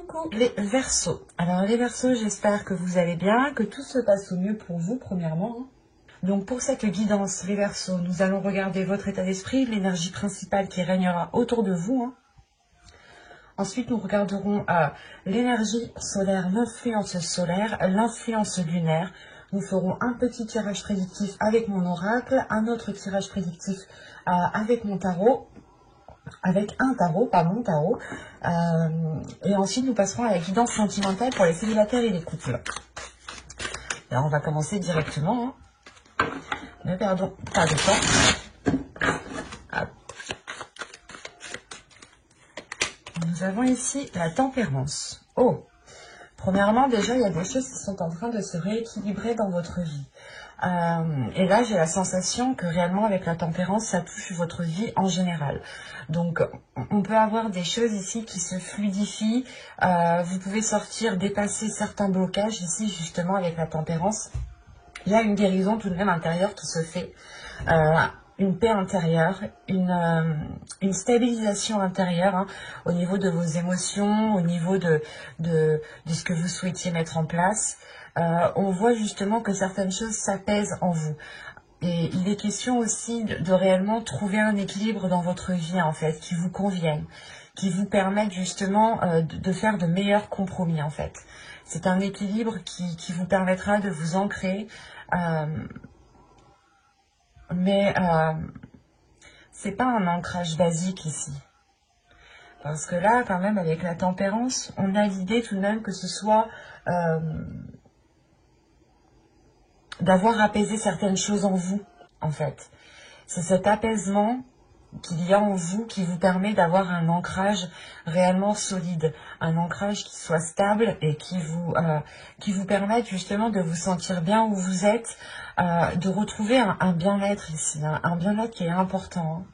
Coucou les Verseaux. Alors les Verseaux, j'espère que vous allez bien, que tout se passe au mieux pour vous premièrement. Donc pour cette guidance, les Verseaux, nous allons regarder votre état d'esprit, l'énergie principale qui régnera autour de vous. Ensuite, nous regarderons l'énergie solaire, l'influence solaire, l'influence lunaire. Nous ferons un petit tirage prédictif avec mon oracle, un autre tirage prédictif avec mon tarot. Avec un tarot, pas mon tarot. Et ensuite, nous passerons à la guidance sentimentale pour les célibataires et les couples. Alors, on va commencer directement. Ne perdons pas de temps. Hop. Nous avons ici la tempérance. Oh! Premièrement, déjà, il y a des choses qui sont en train de se rééquilibrer dans votre vie. Et là, j'ai la sensation que réellement, avec la tempérance, ça touche votre vie en général. Donc, on peut avoir des choses ici qui se fluidifient. Vous pouvez sortir, dépasser certains blocages ici, justement, avec la tempérance. Il y a une guérison tout de même intérieure qui se fait. Une paix intérieure, une stabilisation intérieure au niveau de vos émotions, au niveau de ce que vous souhaitiez mettre en place. On voit justement que certaines choses s'apaisent en vous. Et il est question aussi de réellement trouver un équilibre dans votre vie, en fait, qui vous convienne, qui vous permette justement de faire de meilleurs compromis, en fait. C'est un équilibre qui vous permettra de vous ancrer, mais c'est pas un ancrage basique ici. Parce que là, quand même, avec la tempérance, on a l'idée tout de même que ce soit d'avoir apaisé certaines choses en vous, en fait. C'est cet apaisement qu'il y a en vous qui vous permet d'avoir un ancrage réellement solide, un ancrage qui soit stable et qui vous permette justement de vous sentir bien où vous êtes, de retrouver un bien-être ici, un bien-être qui est important.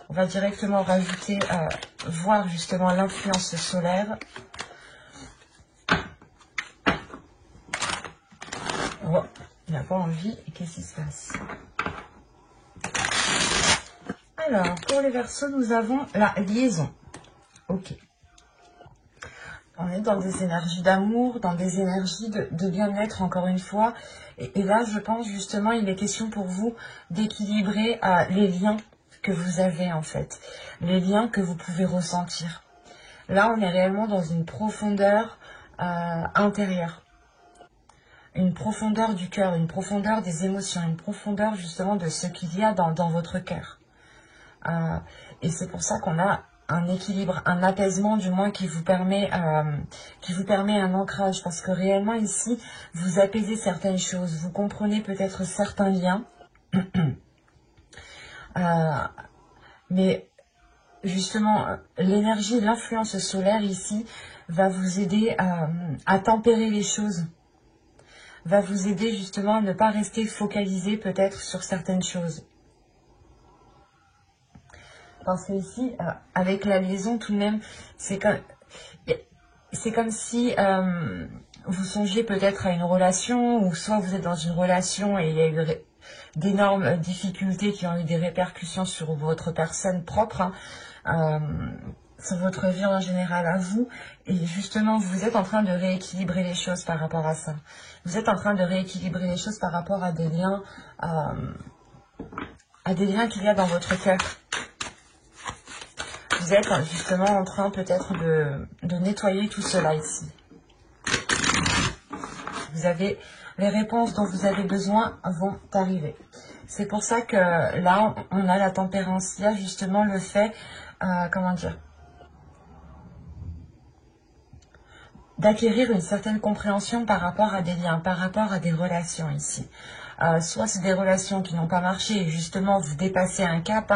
On va directement rajouter, voir justement l'influence solaire. Oh, il n'a pas envie, qu'est-ce qui se passe? Alors, pour les Verseaux, nous avons la liaison. Ok. On est dans des énergies d'amour, dans des énergies de bien-être, encore une fois. Et là, je pense justement, il est question pour vous d'équilibrer les liens que vous avez, en fait. Les liens que vous pouvez ressentir. Là, on est réellement dans une profondeur intérieure. Une profondeur du cœur, une profondeur des émotions, une profondeur justement de ce qu'il y a dans votre cœur. Et c'est pour ça qu'on a un équilibre, un apaisement du moins qui vous permet un ancrage. Parce que réellement ici, vous apaisez certaines choses, vous comprenez peut-être certains liens. Mais justement, l'énergie, l'influence solaire ici va vous aider à tempérer les choses. Va vous aider justement à ne pas rester focalisé peut-être sur certaines choses. Parce que ici, avec la liaison tout de même, c'est comme si vous songiez peut-être à une relation, ou soit vous êtes dans une relation et il y a eu d'énormes difficultés qui ont eu des répercussions sur votre personne propre, sur votre vie en général à vous, et justement vous êtes en train de rééquilibrer les choses par rapport à ça. Vous êtes en train de rééquilibrer les choses par rapport à des liens qu'il y a dans votre cœur. Vous êtes justement en train peut-être de nettoyer tout cela ici. Vous avez les réponses dont vous avez besoin vont arriver. C'est pour ça que là, on a la tempérance. Il y a justement le fait, d'acquérir une certaine compréhension par rapport à des liens, par rapport à des relations ici. Soit c'est des relations qui n'ont pas marché et justement vous dépassez un cap,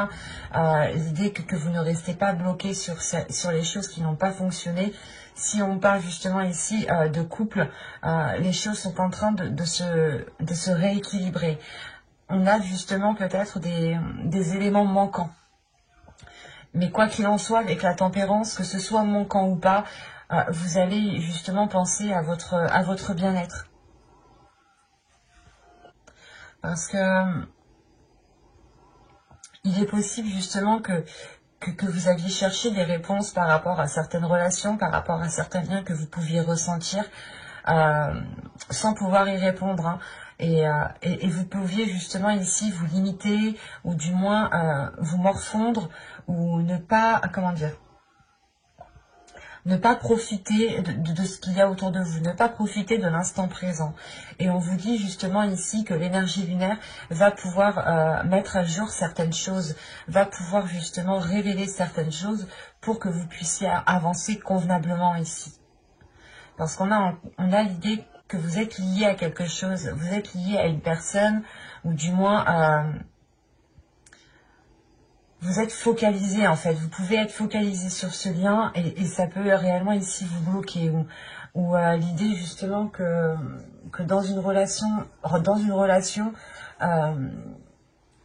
l'idée que vous ne restez pas bloqué sur les choses qui n'ont pas fonctionné. Si on parle justement ici de couple, les choses sont en train de se rééquilibrer. On a justement peut-être des éléments manquants. Mais quoi qu'il en soit, avec la tempérance, que ce soit manquant ou pas, vous allez justement penser à votre bien-être. Parce que il est possible justement que que vous aviez cherché des réponses par rapport à certaines relations, par rapport à certains liens que vous pouviez ressentir, sans pouvoir y répondre, hein. Et vous pouviez justement ici vous limiter, ou du moins vous morfondre, ou ne pas, comment dire, ne pas profiter de ce qu'il y a autour de vous, ne pas profiter de l'instant présent. Et on vous dit justement ici que l'énergie lunaire va pouvoir mettre à jour certaines choses, va pouvoir justement révéler certaines choses pour que vous puissiez avancer convenablement ici. Parce qu'on a l'idée que vous êtes lié à quelque chose, vous êtes lié à une personne, ou du moins vous êtes focalisé en fait, vous pouvez être focalisé sur ce lien et ça peut réellement ici vous bloquer, ou l'idée justement que dans une relation,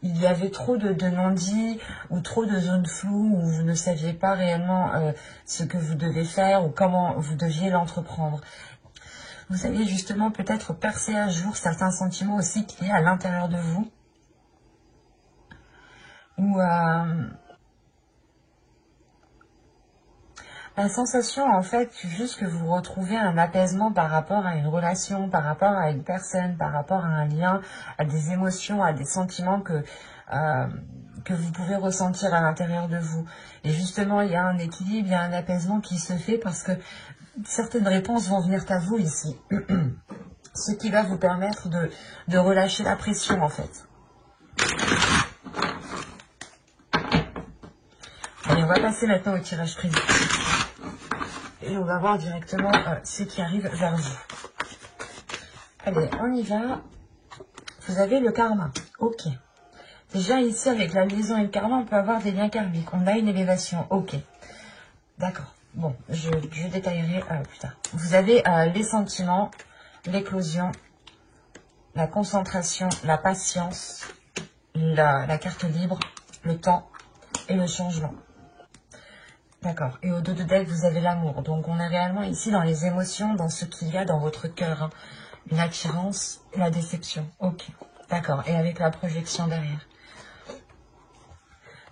il y avait trop de non-dits ou trop de zones floues où vous ne saviez pas réellement ce que vous devez faire ou comment vous deviez l'entreprendre. Vous allez justement peut-être percer à jour certains sentiments aussi qu'il y a à l'intérieur de vous, ou la sensation en fait juste que vous retrouvez un apaisement par rapport à une relation, par rapport à une personne, par rapport à un lien, à des émotions, à des sentiments que vous pouvez ressentir à l'intérieur de vous. Et justement, il y a un équilibre, il y a un apaisement qui se fait parce que certaines réponses vont venir à vous ici. Ce qui va vous permettre de relâcher la pression en fait. Allez, on va passer maintenant au tirage privé. Et on va voir directement ce qui arrive vers vous. Allez, on y va. Vous avez le karma. Ok. Déjà ici, avec la liaison et le karma, on peut avoir des liens karmiques. On a une élévation. Ok. D'accord. Bon, je détaillerai plus tard. Vous avez les sentiments, l'éclosion, la concentration, la patience, la carte libre, le temps et le changement. D'accord. Et au dos de deck, vous avez l'amour. Donc, on est réellement ici dans les émotions, dans ce qu'il y a dans votre cœur. Hein. Une attirance et la déception. Ok. D'accord. Et avec la projection derrière.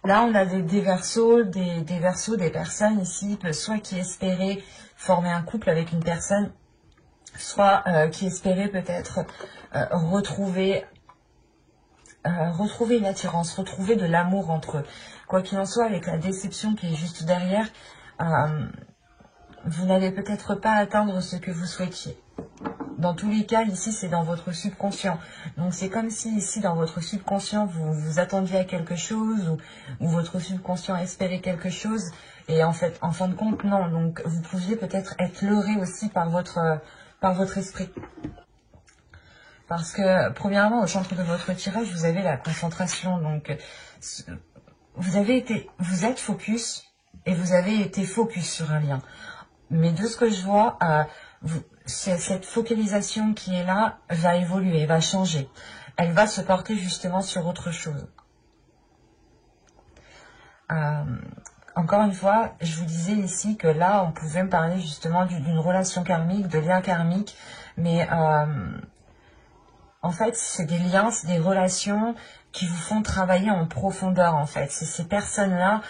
Là, on a des versos, des personnes ici, soit qui espéraient former un couple avec une personne, soit qui espéraient peut-être retrouver une attirance, retrouver de l'amour entre eux. Quoi qu'il en soit, avec la déception qui est juste derrière, vous n'allez peut-être pas atteindre ce que vous souhaitiez. Dans tous les cas, ici, c'est dans votre subconscient. Donc, c'est comme si, ici, dans votre subconscient, vous vous attendiez à quelque chose, ou votre subconscient espérait quelque chose, et en fait, en fin de compte, non. Donc, vous pouviez peut-être être leurré aussi par votre esprit. Parce que, premièrement, au centre de votre tirage, vous avez la concentration. Donc, vous êtes focus, et vous avez été focus sur un lien. Mais de ce que je vois, cette focalisation qui est là va évoluer, va changer. Elle va se porter justement sur autre chose. Encore une fois, je vous disais ici que là, on pouvait me parler justement d'une relation karmique, de liens karmiques, mais en fait, c'est des liens, c'est des relations qui vous font travailler en profondeur, en fait. C'est ces personnes-là,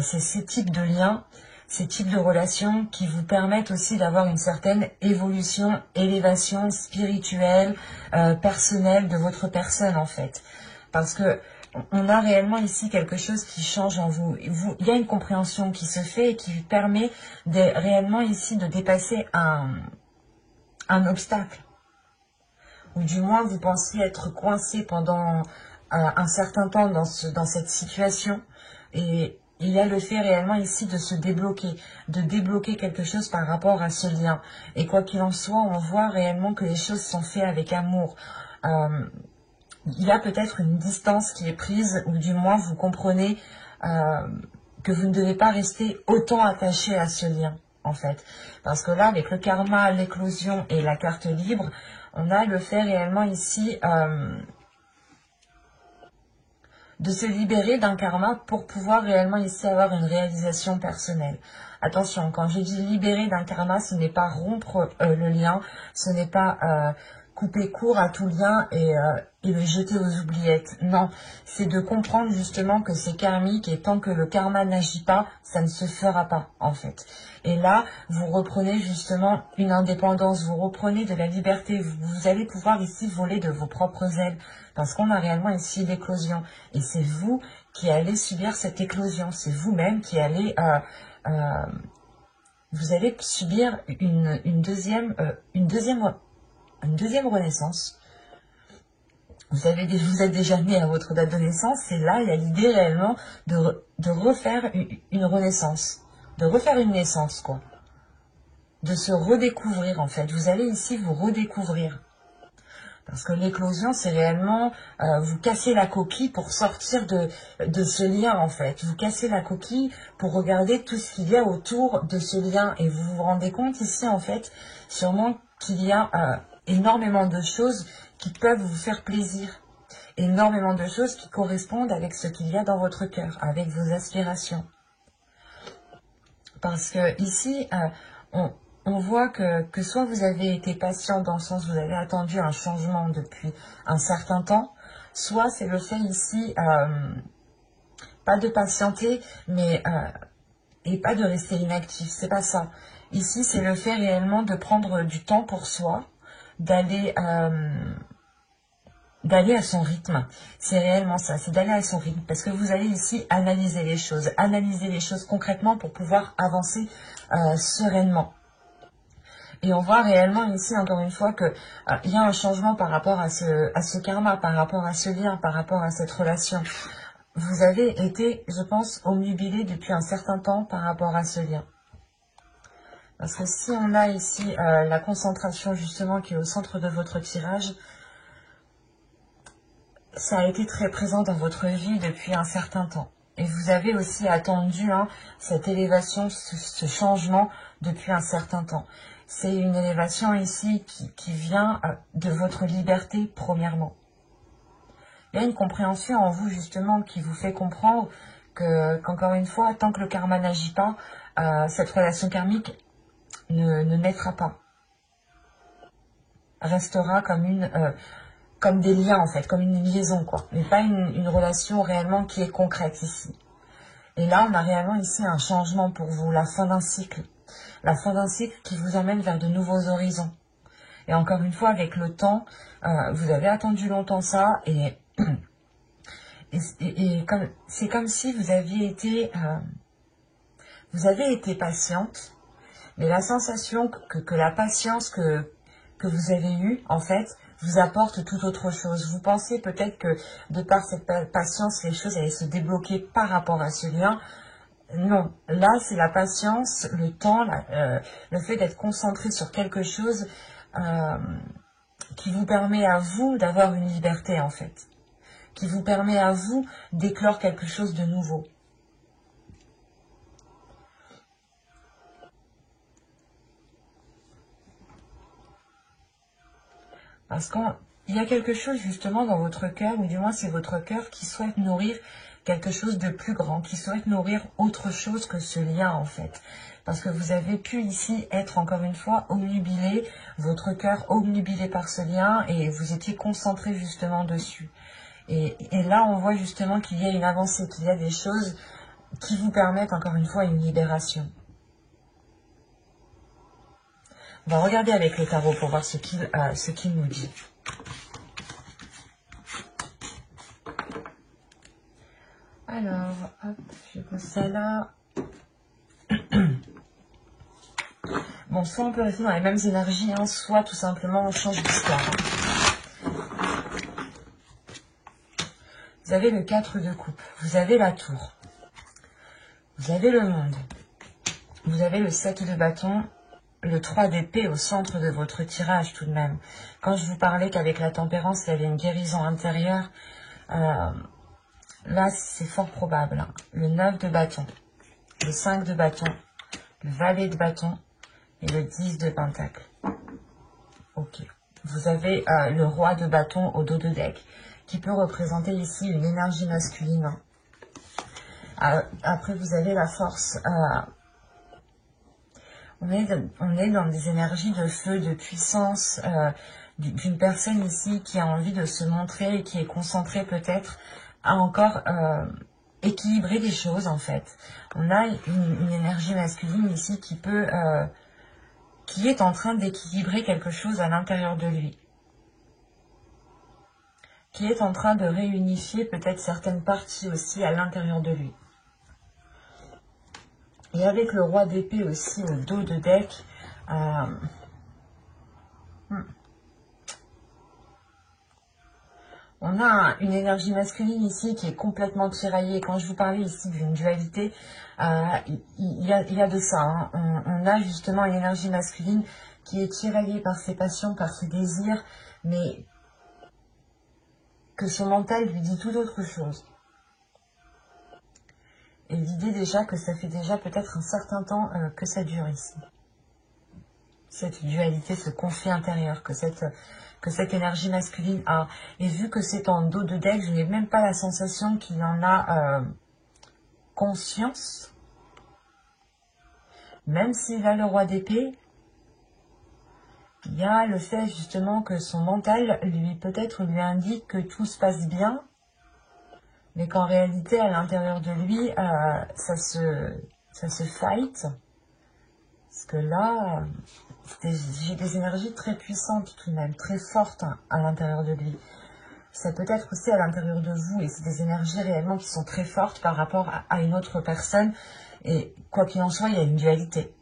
c'est ces types de liens, ces types de relations qui vous permettent aussi d'avoir une certaine évolution, élévation spirituelle, personnelle de votre personne, en fait. Parce que on a réellement ici quelque chose qui change en vous. Il y a une compréhension qui se fait et qui permet réellement ici de dépasser un obstacle. Ou du moins vous pensez être coincé pendant un certain temps dans cette situation, et il y a le fait réellement ici de débloquer quelque chose par rapport à ce lien. Et quoi qu'il en soit, on voit réellement que les choses sont faites avec amour. Il y a peut-être une distance qui est prise, ou du moins vous comprenez que vous ne devez pas rester autant attaché à ce lien, en fait. Parce que là, avec le karma, l'éclosion et la carte libre, on a le fait réellement ici de se libérer d'un karma pour pouvoir réellement ici avoir une réalisation personnelle. Attention, quand je dis libérer d'un karma, ce n'est pas rompre le lien, ce n'est pas couper court à tout lien et le jeter aux oubliettes. Non, c'est de comprendre justement que c'est karmique et tant que le karma n'agit pas, ça ne se fera pas en fait. Et là, vous reprenez justement une indépendance, vous reprenez de la liberté, vous allez pouvoir ici voler de vos propres ailes parce qu'on a réellement ici l'éclosion. Et c'est vous qui allez subir cette éclosion, c'est vous-même qui allez... vous allez subir une deuxième renaissance. Vous êtes déjà né à votre date de naissance, et là, il y a l'idée réellement de refaire une renaissance, de refaire une naissance, quoi. De se redécouvrir, en fait. Vous allez ici vous redécouvrir. Parce que l'éclosion, c'est réellement vous casser la coquille pour sortir de ce lien, en fait. Vous cassez la coquille pour regarder tout ce qu'il y a autour de ce lien. Et vous vous rendez compte ici, en fait, sûrement qu'il y a énormément de choses qui peuvent vous faire plaisir. Énormément de choses qui correspondent avec ce qu'il y a dans votre cœur, avec vos aspirations. Parce que ici, on voit que soit vous avez été patient dans le sens où vous avez attendu un changement depuis un certain temps, soit c'est le fait ici, pas de patienter, mais et pas de rester inactif, c'est pas ça. Ici, c'est le fait réellement de prendre du temps pour soi, d'aller à son rythme. C'est réellement ça, c'est d'aller à son rythme. Parce que vous allez ici analyser les choses concrètement pour pouvoir avancer sereinement. Et on voit réellement ici, encore une fois, que il y a un changement par rapport à ce karma, par rapport à ce lien, par rapport à cette relation. Vous avez été, je pense, omnubilé depuis un certain temps par rapport à ce lien. Parce que si on a ici la concentration justement qui est au centre de votre tirage, ça a été très présent dans votre vie depuis un certain temps. Et vous avez aussi attendu cette élévation, ce changement depuis un certain temps. C'est une élévation ici qui vient de votre liberté premièrement. Il y a une compréhension en vous justement qui vous fait comprendre qu'encore une fois, tant que le karma n'agit pas, cette relation karmique ne naîtra pas. Restera comme des liens en fait, comme une liaison quoi. Mais pas une relation réellement qui est concrète ici. Et là, on a réellement ici un changement pour vous, la fin d'un cycle. La fin d'un cycle qui vous emmène vers de nouveaux horizons. Et encore une fois, avec le temps, vous avez attendu longtemps ça et c'est comme si vous aviez été patiente, mais la sensation que la patience que vous avez eue, en fait, vous apporte tout autre chose. Vous pensez peut-être que de par cette patience, les choses allaient se débloquer par rapport à ce lien. Non, là c'est la patience, le temps, le fait d'être concentré sur quelque chose qui vous permet à vous d'avoir une liberté en fait, qui vous permet à vous d'éclore quelque chose de nouveau. Parce qu'il y a quelque chose justement dans votre cœur, ou du moins c'est votre cœur qui souhaite nourrir quelque chose de plus grand, qui souhaite nourrir autre chose que ce lien en fait. Parce que vous avez pu ici être encore une fois omnubilé, votre cœur omnubilé par ce lien et vous étiez concentré justement dessus. Et là on voit justement qu'il y a une avancée, qu'il y a des choses qui vous permettent encore une fois une libération. On va regarder avec le tarot pour voir ce qu'il nous dit. Alors, hop, je pose ça là. Bon, soit on peut rester dans les mêmes énergies, soit tout simplement on change d'histoire. Vous avez le 4 de coupe, vous avez la tour, vous avez le monde, vous avez le 7 de bâton, le 3 d'épée au centre de votre tirage tout de même. Quand je vous parlais qu'avec la tempérance, il y avait une guérison intérieure, là c'est fort probable. Le 9 de bâton, le 5 de bâton, le valet de bâton et le 10 de pentacle. Ok. Vous avez le roi de bâton au dos de deck, qui peut représenter ici une énergie masculine. Après, vous avez la force. On est dans des énergies de feu, de puissance, d'une personne ici qui a envie de se montrer et qui est concentrée peut-être à encore équilibrer les choses en fait. On a une énergie masculine ici qui est en train d'équilibrer quelque chose à l'intérieur de lui. Qui est en train de réunifier peut-être certaines parties aussi à l'intérieur de lui. Et avec le roi d'épée aussi au dos de deck, on a une énergie masculine ici qui est complètement tiraillée. Quand je vous parlais ici d'une dualité, il y a de ça. Hein. On a justement une énergie masculine qui est tiraillée par ses passions, par ses désirs, mais que son mental lui dit tout autre chose. Et l'idée déjà que ça fait déjà peut-être un certain temps que ça dure ici. Cette dualité, ce conflit intérieur que cette énergie masculine a. Et vu que c'est en dos de deck, je n'ai même pas la sensation qu'il en a conscience. Même s'il a le roi d'épée, il y a le fait justement que son mental peut-être lui indique que tout se passe bien, mais qu'en réalité, à l'intérieur de lui, ça se fight. Parce que là, j'ai des énergies très puissantes tout de même, très fortes à l'intérieur de lui. Ça peut être aussi à l'intérieur de vous, et c'est des énergies réellement qui sont très fortes par rapport à une autre personne. Et quoi qu'il en soit, il y a une dualité.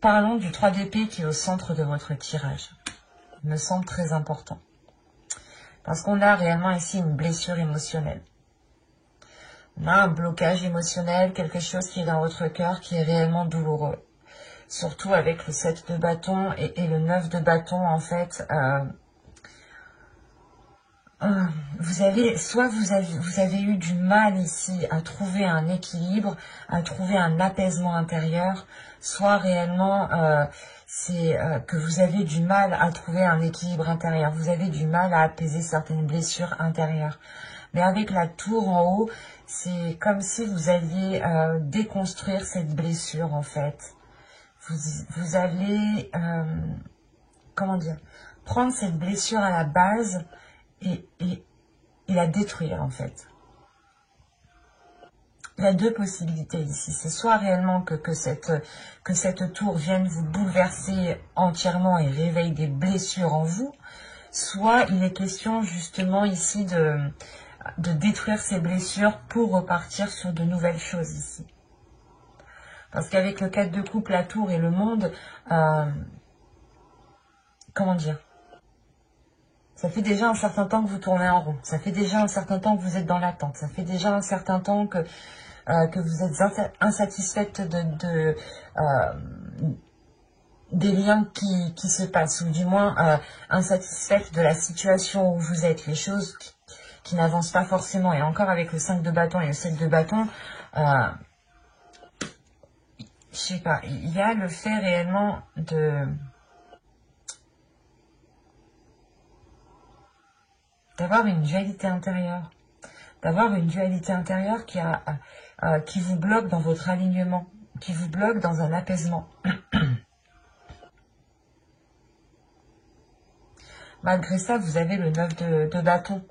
Parlons du 3 d'épée qui est au centre de votre tirage. Il me semble très important. Parce qu'on a réellement ici une blessure émotionnelle. On a un blocage émotionnel, quelque chose qui est dans votre cœur qui est réellement douloureux. Surtout avec le 7 de bâton et le 9 de bâton, en fait. Vous avez eu du mal ici à trouver un équilibre, à trouver un apaisement intérieur, soit réellement c'est que vous avez du mal à trouver un équilibre intérieur, vous avez du mal à apaiser certaines blessures intérieures. Mais avec la tour en haut, c'est comme si vous alliez déconstruire cette blessure en fait. Vous allez, comment dire, prendre cette blessure à la base et la détruire en fait. Il y a deux possibilités ici. C'est soit réellement que cette tour vienne vous bouleverser entièrement et réveille des blessures en vous, soit il est question justement ici de détruire ces blessures pour repartir sur de nouvelles choses ici. Parce qu'avec le 4 de coupe, la tour et le monde, comment dire, ça fait déjà un certain temps que vous tournez en rond. Ça fait déjà un certain temps que vous êtes dans l'attente. Ça fait déjà un certain temps que vous êtes insatisfaite des liens qui se passent. Ou du moins insatisfaite de la situation où vous êtes. Les choses qui n'avancent pas forcément. Et encore avec le 5 de bâton et le 7 de bâton, je sais pas, il y a le fait réellement d'avoir une dualité intérieure. D'avoir une dualité intérieure qui vous bloque dans votre alignement, qui vous bloque dans un apaisement. Malgré ça, vous avez le 9 de bâton.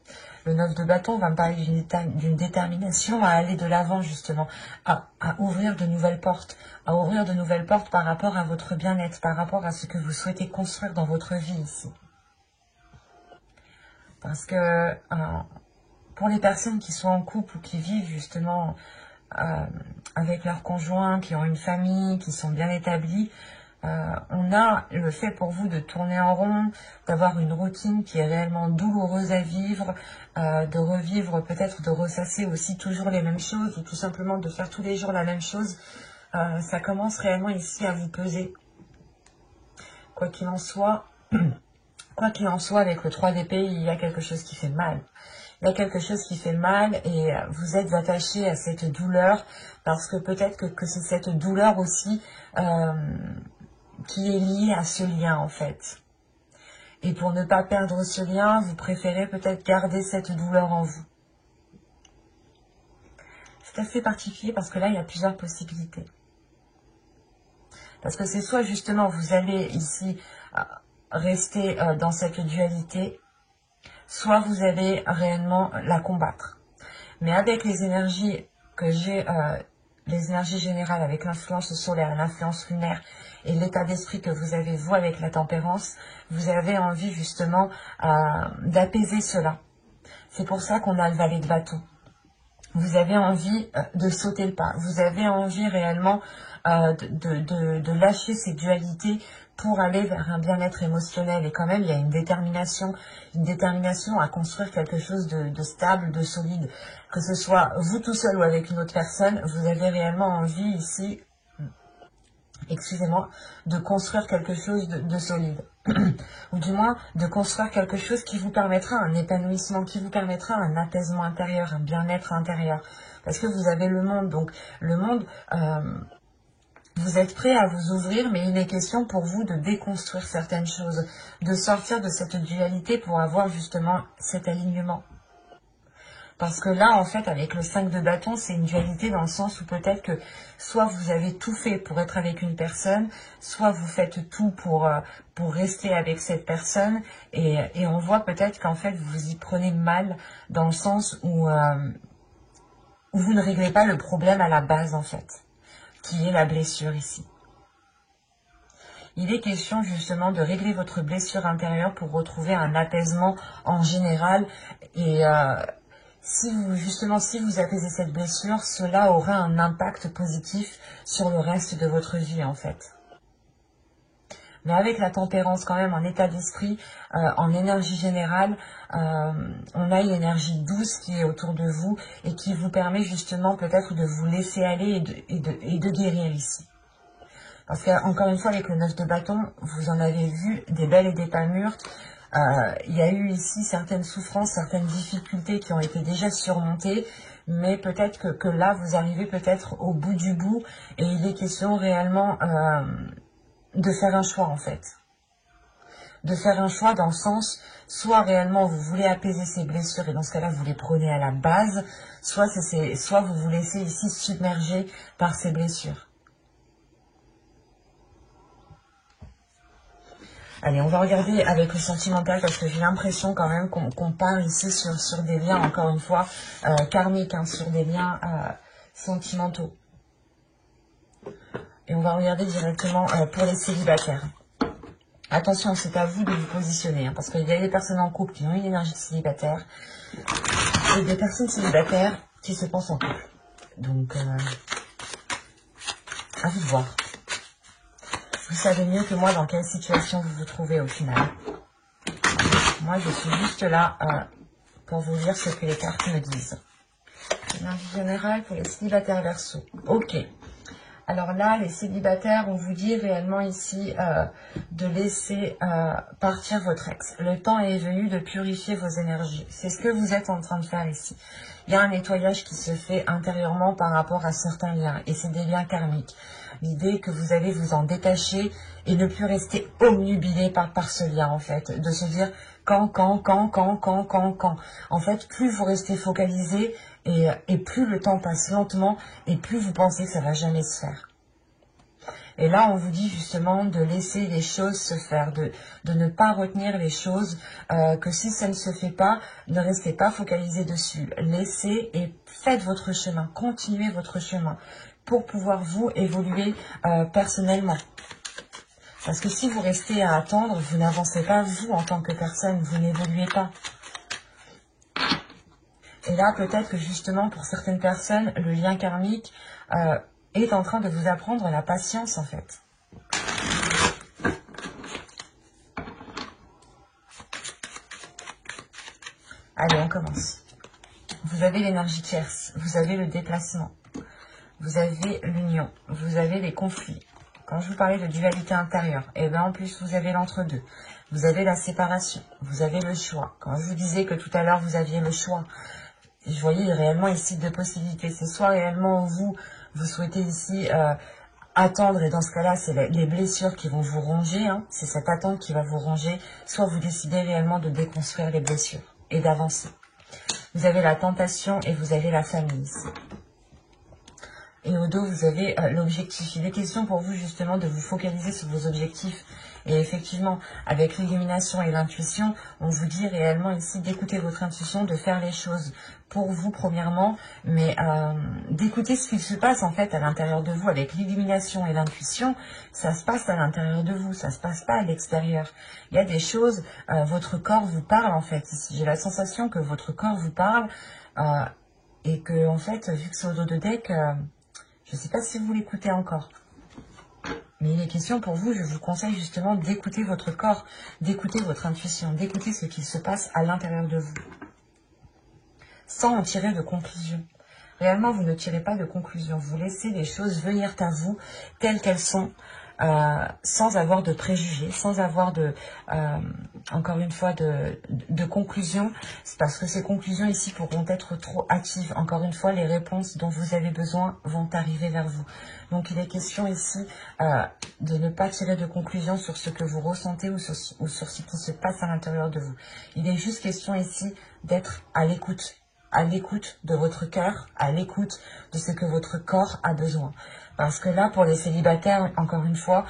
Le 9 de bâton va me parler d'une détermination à aller de l'avant, justement, à ouvrir de nouvelles portes, par rapport à votre bien-être, par rapport à ce que vous souhaitez construire dans votre vie ici. Parce que pour les personnes qui sont en couple ou qui vivent justement avec leurs conjoints, qui ont une famille, qui sont bien établis, on a le fait pour vous de tourner en rond, d'avoir une routine qui est réellement douloureuse à vivre, de revivre, peut-être de ressasser aussi toujours les mêmes choses, ou tout simplement de faire tous les jours la même chose. Ça commence réellement ici à vous peser. Quoi qu'il en soit, avec le 3 d'épée, il y a quelque chose qui fait mal. Il y a quelque chose qui fait mal et vous êtes attaché à cette douleur parce que peut-être que c'est cette douleur aussi qui est liée à ce lien en fait. Et pour ne pas perdre ce lien, vous préférez peut-être garder cette douleur en vous. C'est assez particulier parce que là, il y a plusieurs possibilités. Parce que c'est soit justement vous allez ici rester dans cette dualité, soit vous allez réellement la combattre. Mais avec les énergies que j'ai, les énergies générales avec l'influence solaire, l'influence lunaire et l'état d'esprit que vous avez vous avec la tempérance, vous avez envie justement d'apaiser cela. C'est pour ça qu'on a le valet de bâton. Vous avez envie de sauter le pas. Vous avez envie réellement de lâcher ces dualités pour aller vers un bien-être émotionnel. Et quand même, il y a une détermination à construire quelque chose de stable, de solide. Que ce soit vous tout seul ou avec une autre personne, vous avez réellement envie ici, excusez-moi, de construire quelque chose de solide. Ou du moins, de construire quelque chose qui vous permettra un épanouissement, qui vous permettra un apaisement intérieur, un bien-être intérieur. Parce que vous avez le monde, donc le monde, vous êtes prêt à vous ouvrir, mais il est question pour vous de déconstruire certaines choses, de sortir de cette dualité pour avoir justement cet alignement. Parce que là, en fait, avec le 5 de bâton, c'est une dualité dans le sens où peut-être que soit vous avez tout fait pour être avec une personne, soit vous faites tout pour rester avec cette personne. Et on voit peut-être qu'en fait, vous y prenez mal dans le sens où vous ne réglez pas le problème à la base, en fait, qui est la blessure ici. Il est question justement de régler votre blessure intérieure pour retrouver un apaisement en général et... si vous apaisez cette blessure, cela aura un impact positif sur le reste de votre vie en fait. Mais avec la tempérance quand même en état d'esprit, en énergie générale, on a une énergie douce qui est autour de vous et qui vous permet justement peut-être de vous laisser aller et de guérir ici. Parce qu'encore une fois avec le 9 de bâton, vous en avez vu des belles et des pas mûres. Il y a eu ici certaines souffrances, certaines difficultés qui ont été déjà surmontées, mais peut-être que là, vous arrivez peut-être au bout du bout, et il est question réellement de faire un choix en fait. De faire un choix dans le sens, soit réellement vous voulez apaiser ces blessures, et dans ce cas-là, vous les prenez à la base, soit vous vous laissez ici submerger par ces blessures. Allez, on va regarder avec le sentimental parce que j'ai l'impression quand même qu'on part ici sur des liens, encore une fois, karmiques, hein, sur des liens sentimentaux. Et on va regarder directement pour les célibataires. Attention, c'est à vous de vous positionner, hein, parce qu'il y a des personnes en couple qui ont une énergie de célibataire et des personnes célibataires qui se pensent en couple. Donc, à vous de voir. Vous savez mieux que moi dans quelle situation vous vous trouvez au final. Moi, je suis juste là pour vous dire ce que les cartes me disent. Énergie générale pour les célibataires Verseau. Ok. Alors là, les célibataires, on vous dit réellement ici de laisser partir votre ex. Le temps est venu de purifier vos énergies. C'est ce que vous êtes en train de faire ici. Il y a un nettoyage qui se fait intérieurement par rapport à certains liens. Et c'est des liens karmiques. L'idée que vous allez vous en détacher et ne plus rester omnubilé par ce lien, en fait. De se dire quand. En fait, plus vous restez focalisé et plus le temps passe lentement et plus vous pensez que ça va jamais se faire. Et là, on vous dit justement de laisser les choses se faire, de ne pas retenir les choses, que si ça ne se fait pas, ne restez pas focalisé dessus. Laissez et faites votre chemin, continuez votre chemin pour pouvoir vous évoluer personnellement. Parce que si vous restez à attendre, vous n'avancez pas vous en tant que personne, vous n'évoluez pas. Et là, peut-être que justement, pour certaines personnes, le lien karmique est en train de vous apprendre la patience, en fait. Allez, on commence. Vous avez l'énergie tierce, vous avez le déplacement, vous avez l'union, vous avez les conflits. Quand je vous parlais de dualité intérieure, et bien en plus, vous avez l'entre-deux. Vous avez la séparation, vous avez le choix. Quand je vous disais que tout à l'heure, vous aviez le choix, je voyais réellement ici deux possibilités. C'est soit réellement vous souhaitez ici attendre, et dans ce cas-là, c'est les blessures qui vont vous ronger, hein, c'est cette attente qui va vous ronger, soit vous décidez réellement de déconstruire les blessures et d'avancer. Vous avez la tentation et vous avez la famille ici. Et au dos, vous avez l'objectif. Il est question pour vous justement de vous focaliser sur vos objectifs. Et effectivement, avec l'illumination et l'intuition, on vous dit réellement ici d'écouter votre intuition, de faire les choses pour vous premièrement, mais d'écouter ce qui se passe en fait à l'intérieur de vous. Avec l'illumination et l'intuition, ça se passe à l'intérieur de vous, ça se passe pas à l'extérieur. Il y a des choses, votre corps vous parle en fait. Ici, j'ai la sensation que votre corps vous parle et que en fait, vu que c'est au dos de deck, je ne sais pas si vous l'écoutez encore. Mais il est question pour vous, je vous conseille justement d'écouter votre corps, d'écouter votre intuition, d'écouter ce qui se passe à l'intérieur de vous, sans en tirer de conclusion. Réellement, vous ne tirez pas de conclusion, vous laissez les choses venir à vous telles qu'elles sont, sans avoir de préjugés, sans avoir de, encore une fois, de conclusions. C'est parce que ces conclusions ici pourront être trop hâtives. Encore une fois, les réponses dont vous avez besoin vont arriver vers vous. Donc, il est question ici de ne pas tirer de conclusions sur ce que vous ressentez ou sur ce qui se passe à l'intérieur de vous. Il est juste question ici d'être à l'écoute de votre cœur, à l'écoute de ce que votre corps a besoin. Parce que là, pour les célibataires, encore une fois,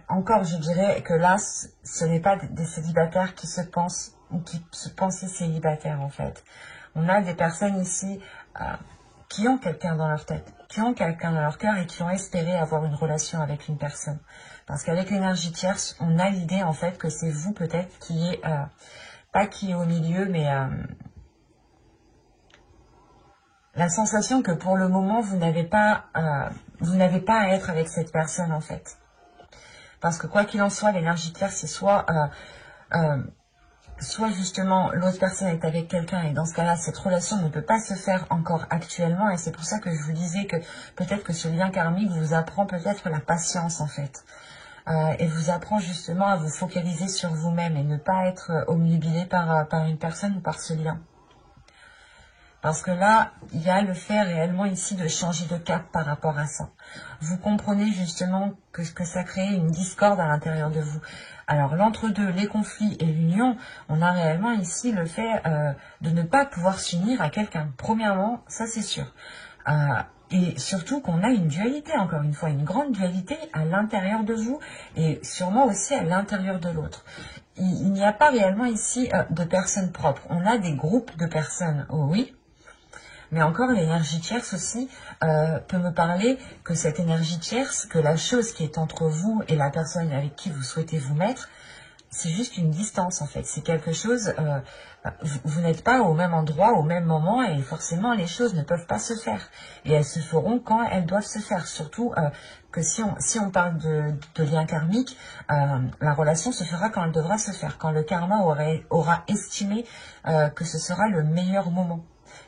encore je dirais que là, ce n'est pas des célibataires qui se pensent ou qui se pensaient célibataires en fait. On a des personnes ici qui ont quelqu'un dans leur tête, qui ont quelqu'un dans leur cœur et qui ont espéré avoir une relation avec une personne. Parce qu'avec l'énergie tierce, on a l'idée en fait que c'est vous peut-être qui est, pas qui est au milieu, mais la sensation que pour le moment, vous n'avez pas à être avec cette personne en fait. Parce que quoi qu'il en soit, l'énergie claire, c'est soit justement l'autre personne est avec quelqu'un et dans ce cas-là, cette relation ne peut pas se faire encore actuellement. Et c'est pour ça que je vous disais que peut-être que ce lien karmique vous apprend peut-être la patience en fait. Et vous apprend justement à vous focaliser sur vous-même et ne pas être omnubilé par une personne ou par ce lien. Parce que là, il y a le fait réellement ici de changer de cap par rapport à ça. Vous comprenez justement que ça crée une discorde à l'intérieur de vous. Alors l'entre-deux, les conflits et l'union, on a réellement ici le fait de ne pas pouvoir s'unir à quelqu'un. Premièrement, ça c'est sûr. Et surtout qu'on a une dualité, encore une fois, une grande dualité à l'intérieur de vous et sûrement aussi à l'intérieur de l'autre. Il n'y a pas réellement ici de personnes propres. On a des groupes de personnes, oh oui. Mais encore, l'énergie tierce aussi peut me parler que cette énergie tierce, que la chose qui est entre vous et la personne avec qui vous souhaitez vous mettre, c'est juste une distance en fait. C'est quelque chose, vous n'êtes pas au même endroit, au même moment et forcément les choses ne peuvent pas se faire. Et elles se feront quand elles doivent se faire. Surtout que si on parle de lien karmique, la relation se fera quand elle devra se faire. Quand le karma aura estimé que ce sera le meilleur moment.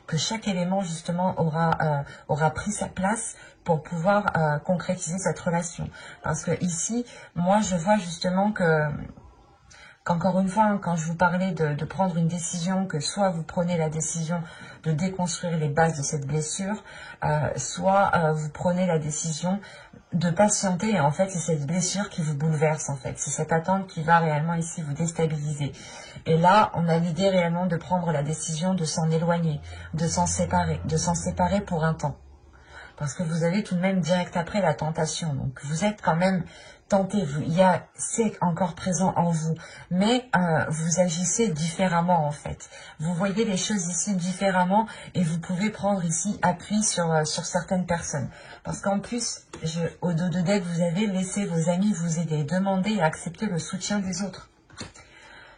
Que chaque élément justement aura pris sa place pour pouvoir concrétiser cette relation. Parce que ici, moi je vois justement qu'encore une fois, quand je vous parlais de prendre une décision, que soit vous prenez la décision de déconstruire les bases de cette blessure, soit vous prenez la décision de patienter, et en fait c'est cette blessure qui vous bouleverse en fait, c'est cette attente qui va réellement ici vous déstabiliser. Et là, on a l'idée réellement de prendre la décision de s'en éloigner, de s'en séparer pour un temps. Parce que vous avez tout de même direct après la tentation, donc vous êtes quand même tenté, c'est encore présent en vous, mais vous agissez différemment en fait. Vous voyez les choses ici différemment et vous pouvez prendre ici appui sur certaines personnes. Parce qu'en plus, au dos de deck, vous avez laissé vos amis vous aider, demander et accepter le soutien des autres.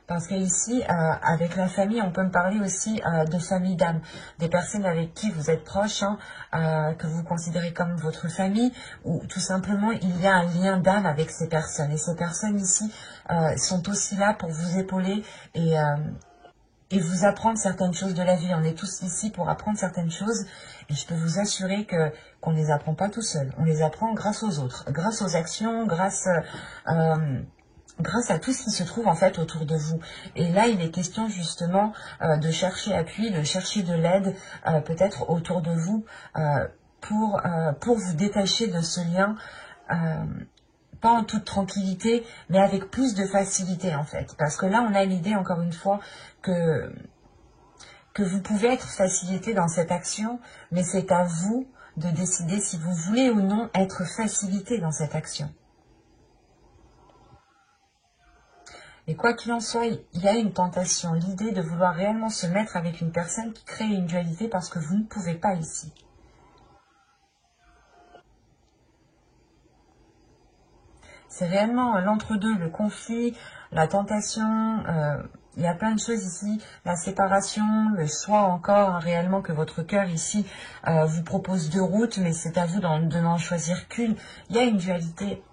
Parce que ici, avec la famille, on peut me parler aussi de famille d'âme, des personnes avec qui vous êtes proches, que vous considérez comme votre famille, ou tout simplement il y a un lien d'âme avec ces personnes. Et ces personnes ici sont aussi là pour vous épauler et vous apprendre certaines choses de la vie. On est tous ici pour apprendre certaines choses et je peux vous assurer qu'on ne les apprend pas tout seul. On les apprend grâce aux autres, grâce aux actions, grâce à tout ce qui se trouve en fait autour de vous. Et là, il est question justement de chercher appui, de chercher de l'aide peut-être autour de vous pour vous détacher de ce lien, pas en toute tranquillité, mais avec plus de facilité en fait. Parce que là, on a l'idée encore une fois que vous pouvez être facilité dans cette action, mais c'est à vous de décider si vous voulez ou non être facilité dans cette action. Et quoi qu'il en soit, il y a une tentation, l'idée de vouloir réellement se mettre avec une personne qui crée une dualité parce que vous ne pouvez pas ici. C'est réellement l'entre-deux, le conflit, la tentation, il y a plein de choses ici, la séparation, le choix encore, hein, réellement que votre cœur ici vous propose deux routes, mais c'est à vous de n'en choisir qu'une. Il y a une dualité.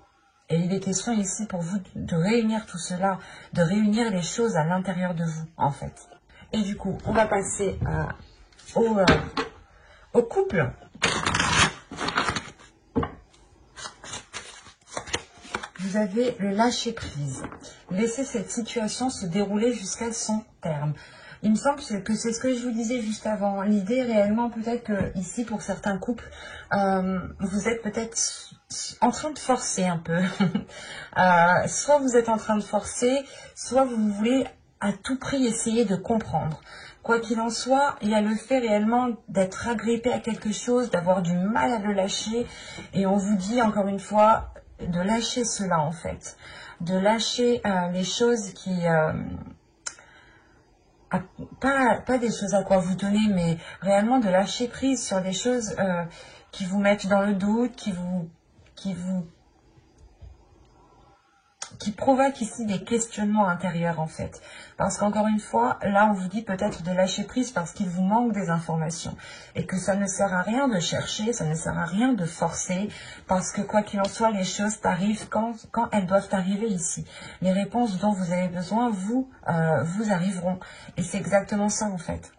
Et il est question ici pour vous de réunir tout cela, de réunir les choses à l'intérieur de vous, en fait. Et du coup, on va passer au couple. Vous avez le lâcher-prise. Laissez cette situation se dérouler jusqu'à son terme. Il me semble que c'est ce que je vous disais juste avant. L'idée réellement, peut-être que ici, pour certains couples, vous êtes peut-être en train de forcer un peu. Soit vous êtes en train de forcer, soit vous voulez à tout prix essayer de comprendre. Quoi qu'il en soit, il y a le fait réellement d'être agrippé à quelque chose, d'avoir du mal à le lâcher. Et on vous dit encore une fois de lâcher cela en fait. De lâcher les choses qui... pas des choses à quoi vous tenez, mais réellement de lâcher prise sur des choses qui vous mettent dans le doute, qui provoquent ici des questionnements intérieurs en fait. Parce qu'encore une fois, là on vous dit peut-être de lâcher prise parce qu'il vous manque des informations. Et que ça ne sert à rien de chercher, ça ne sert à rien de forcer, parce que quoi qu'il en soit, les choses arrivent quand elles doivent arriver ici. Les réponses dont vous avez besoin, vous arriveront. Et c'est exactement ça en fait.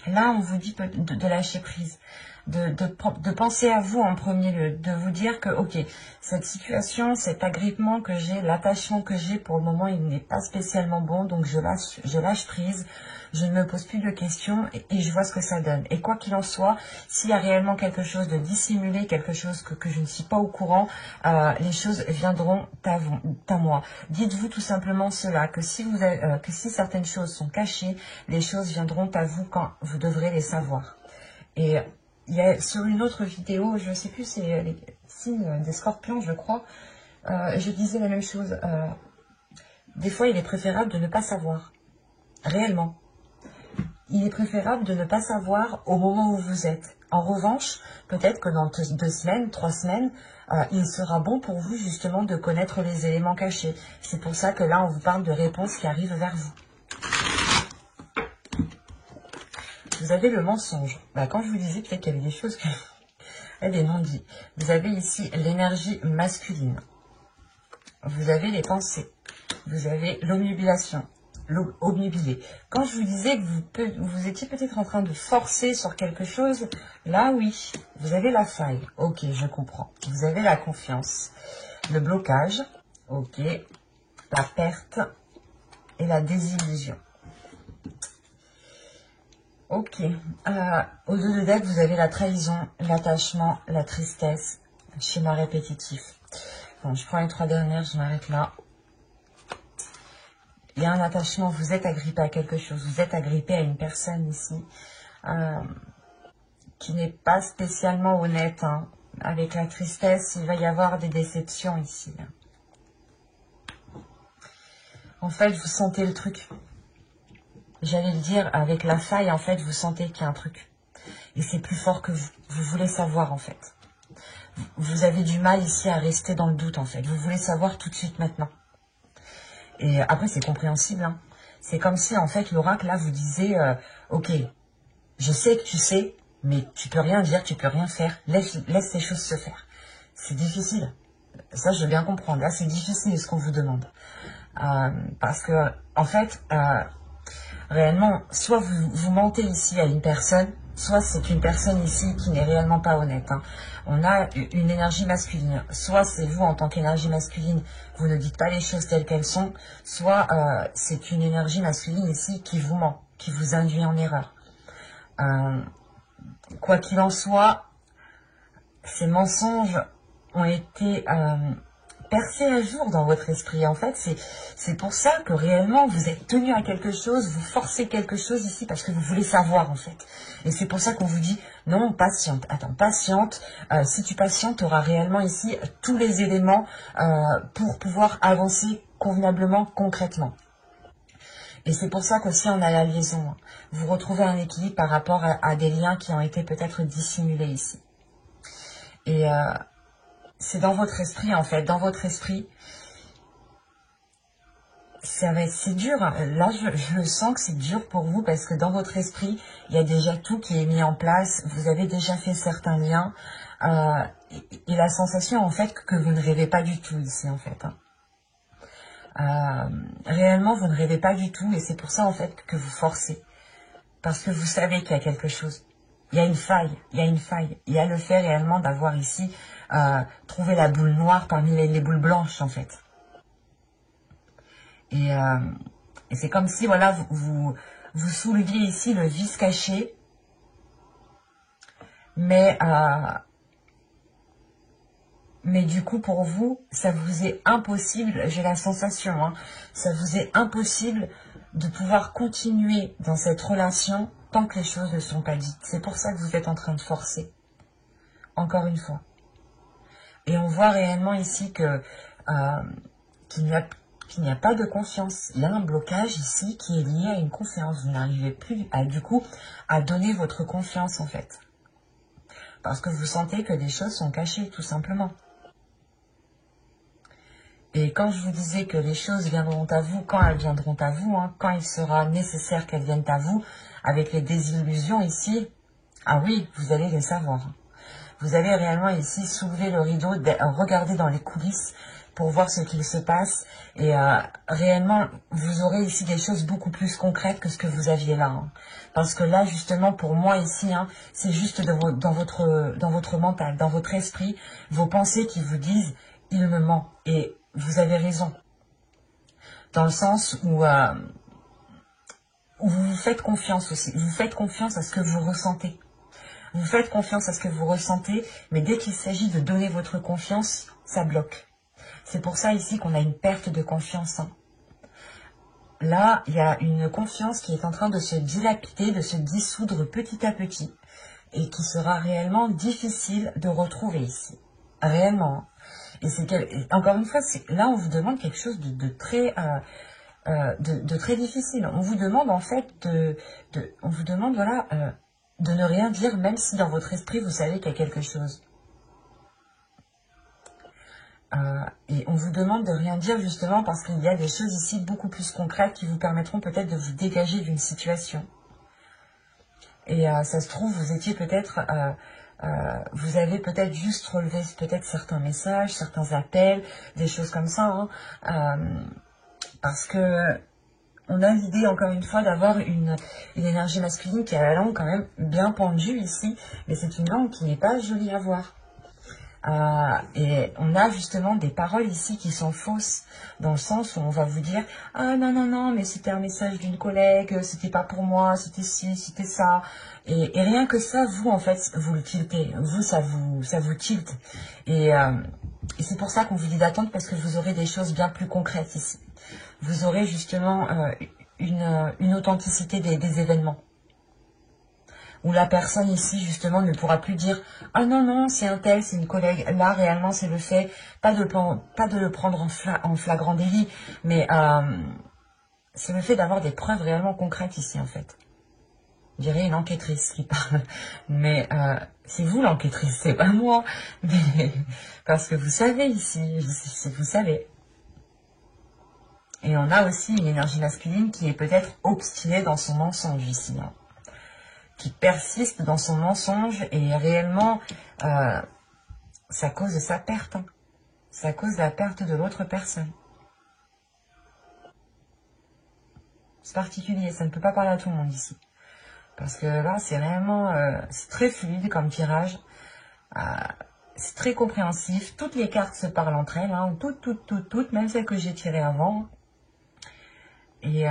Là, on vous dit de lâcher prise, de penser à vous en premier lieu, de vous dire que, ok, cette situation, cet agrippement que j'ai, l'attachement que j'ai, pour le moment, il n'est pas spécialement bon, donc je lâche prise, je ne me pose plus de questions et je vois ce que ça donne. Et quoi qu'il en soit, s'il y a réellement quelque chose de dissimulé, quelque chose que je ne suis pas au courant, les choses viendront à moi. Dites-vous tout simplement cela, que si certaines choses sont cachées, les choses viendront à vous quand vous devrez les savoir. Et il y a sur une autre vidéo, je ne sais plus, c'est les signes des scorpions, je crois, je disais la même chose. Des fois, il est préférable de ne pas savoir, réellement. Il est préférable de ne pas savoir au moment où vous êtes. En revanche, peut-être que dans 2 semaines, 3 semaines, il sera bon pour vous justement de connaître les éléments cachés. C'est pour ça que là, on vous parle de réponses qui arrivent vers vous. Vous avez le mensonge. Quand je vous disais peut-être qu'il y avait des choses, des non-dits. Vous avez ici l'énergie masculine. Vous avez les pensées. Vous avez l'omnibulation. Obnubilé. Quand je vous disais que vous étiez peut-être en train de forcer sur quelque chose, là oui, vous avez la faille. Ok, je comprends. Vous avez la confiance. Le blocage. Ok. La perte et la désillusion. Ok. Au 2 de deck, vous avez la trahison, l'attachement, la tristesse, schéma répétitif. Bon, je prends les 3 dernières, je m'arrête là. Il y a un attachement, vous êtes agrippé à quelque chose, vous êtes agrippé à une personne ici qui n'est pas spécialement honnête. Hein. Avec la tristesse, il va y avoir des déceptions ici. Là. En fait, vous sentez le truc. J'allais le dire, avec la faille, en fait, vous sentez qu'il y a un truc. Et c'est plus fort que vous. Vous voulez savoir, en fait. Vous avez du mal ici à rester dans le doute, en fait. Vous voulez savoir tout de suite maintenant. Et après, c'est compréhensible. Hein. C'est comme si, en fait, l'oracle, là, vous disait, ok, je sais que tu sais, mais tu peux rien dire, tu peux rien faire. Laisse les choses se faire. C'est difficile. Ça, je veux bien comprendre. Là, c'est difficile ce qu'on vous demande. Parce que, en fait, réellement, soit vous mentez ici à une personne, soit c'est une personne ici qui n'est réellement pas honnête. Hein. On a une énergie masculine. Soit c'est vous en tant qu'énergie masculine, vous ne dites pas les choses telles qu'elles sont, soit c'est une énergie masculine ici qui vous ment, qui vous induit en erreur. Quoi qu'il en soit, ces mensonges ont été percer à jour dans votre esprit. En fait, c'est pour ça que réellement, vous êtes tenu à quelque chose, vous forcez quelque chose ici, parce que vous voulez savoir, en fait. Et c'est pour ça qu'on vous dit, non, patiente, attends, patiente. Si tu patientes, tu auras réellement ici tous les éléments pour pouvoir avancer convenablement, concrètement. Et c'est pour ça qu'aussi on a la liaison. Vous retrouvez un équilibre par rapport à des liens qui ont été peut-être dissimulés ici. Et c'est dans votre esprit, en fait. Dans votre esprit, c'est dur. Là, je sens que c'est dur pour vous parce que dans votre esprit, il y a déjà tout qui est mis en place. Vous avez déjà fait certains liens. Et la sensation, en fait, que vous ne rêvez pas du tout ici, en fait. Réellement, vous ne rêvez pas du tout et c'est pour ça, en fait, que vous forcez. Parce que vous savez qu'il y a quelque chose. Il y a une faille, il y a une faille. Il y a le fait réellement d'avoir ici trouvé la boule noire parmi les boules blanches, en fait. Et c'est comme si, voilà, vous souleviez ici le vice caché, mais du coup, pour vous, ça vous est impossible, j'ai la sensation, hein, ça vous est impossible de pouvoir continuer dans cette relation tant que les choses ne sont pas dites. C'est pour ça que vous êtes en train de forcer, encore une fois. Et on voit réellement ici que qu'il n'y a pas de confiance. Il y a un blocage ici qui est lié à une confiance. Vous n'arrivez plus du coup à donner votre confiance en fait. Parce que vous sentez que des choses sont cachées tout simplement. Et quand je vous disais que les choses viendront à vous, quand elles viendront à vous, hein, quand il sera nécessaire qu'elles viennent à vous, avec les désillusions ici, ah oui, vous allez les savoir. Vous allez réellement ici soulever le rideau, regarder dans les coulisses pour voir ce qu'il se passe. Et réellement, vous aurez ici des choses beaucoup plus concrètes que ce que vous aviez là. Hein. Parce que là, justement, pour moi ici, hein, c'est juste dans votre mental, dans votre esprit, vos pensées qui vous disent « il me ment ». Et vous avez raison. Dans le sens où vous vous faites confiance aussi. Vous faites confiance à ce que vous ressentez. Vous faites confiance à ce que vous ressentez, mais dès qu'il s'agit de donner votre confiance, ça bloque. C'est pour ça ici qu'on a une perte de confiance. Hein. Là, il y a une confiance qui est en train de se dilapider, de se dissoudre petit à petit, et qui sera réellement difficile de retrouver ici. Réellement. Hein. Et encore une fois, là, on vous demande quelque chose de très difficile. On vous demande en fait on vous demande voilà de ne rien dire, même si dans votre esprit vous savez qu'il y a quelque chose. Et on vous demande de rien dire justement parce qu'il y a des choses ici beaucoup plus concrètes qui vous permettront peut-être de vous dégager d'une situation. Et ça se trouve, vous étiez peut-être, vous avez peut-être juste relevé peut-être certains messages, certains appels, des choses comme ça, hein, parce que on a l'idée, encore une fois, d'avoir une énergie masculine qui a la langue quand même bien pendue ici, mais c'est une langue qui n'est pas jolie à voir. Et on a justement des paroles ici qui sont fausses, dans le sens où on va vous dire « Ah non, non, non, mais c'était un message d'une collègue, c'était pas pour moi, c'était ci, c'était ça. » Et rien que ça, vous, en fait, vous le tiltez. Vous, ça vous tilte. Et c'est pour ça qu'on vous dit d'attendre, parce que vous aurez des choses bien plus concrètes ici. Vous aurez justement une authenticité des événements. Où la personne ici, justement, ne pourra plus dire « Ah non, non, c'est un tel, c'est une collègue. » Là, réellement, c'est le fait, pas de le prendre en flagrant délit, mais c'est le fait d'avoir des preuves réellement concrètes ici, en fait. Je dirais une enquêtrice qui parle. Mais c'est vous l'enquêtrice, c'est pas moi. Mais, parce que vous savez ici, vous savez. Et on a aussi une énergie masculine qui est peut-être obstinée dans son mensonge ici, hein, qui persiste dans son mensonge et réellement, ça cause sa perte. Hein. Ça cause la perte de l'autre personne. C'est particulier, ça ne peut pas parler à tout le monde ici. Parce que là, c'est réellement, c'est très fluide comme tirage. C'est très compréhensif. Toutes les cartes se parlent entre elles, hein, toutes, même celles que j'ai tirées avant. Et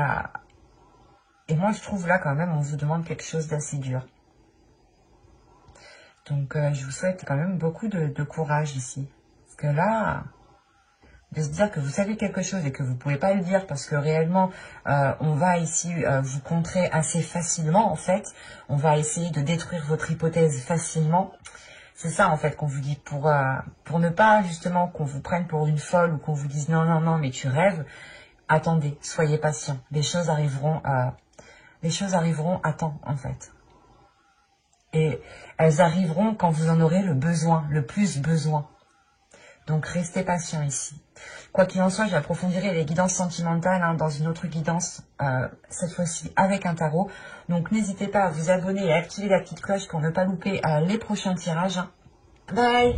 moi, je trouve là, quand même, on vous demande quelque chose d'assez dur. Donc, je vous souhaite quand même beaucoup de courage ici. Parce que là, de se dire que vous savez quelque chose et que vous ne pouvez pas le dire parce que réellement, on va ici vous contrer assez facilement, en fait. On va essayer de détruire votre hypothèse facilement. C'est ça, en fait, qu'on vous dit pour ne pas, justement, qu'on vous prenne pour une folle ou qu'on vous dise non, non, non, mais tu rêves. Attendez, soyez patient. Les choses arriveront à temps, en fait. Et elles arriveront quand vous en aurez le besoin, le plus besoin. Donc, restez patient ici. Quoi qu'il en soit, j'approfondirai les guidances sentimentales dans une autre guidance, cette fois-ci avec un tarot. Donc, n'hésitez pas à vous abonner et à activer la petite cloche pour ne pas louper les prochains tirages. Bye!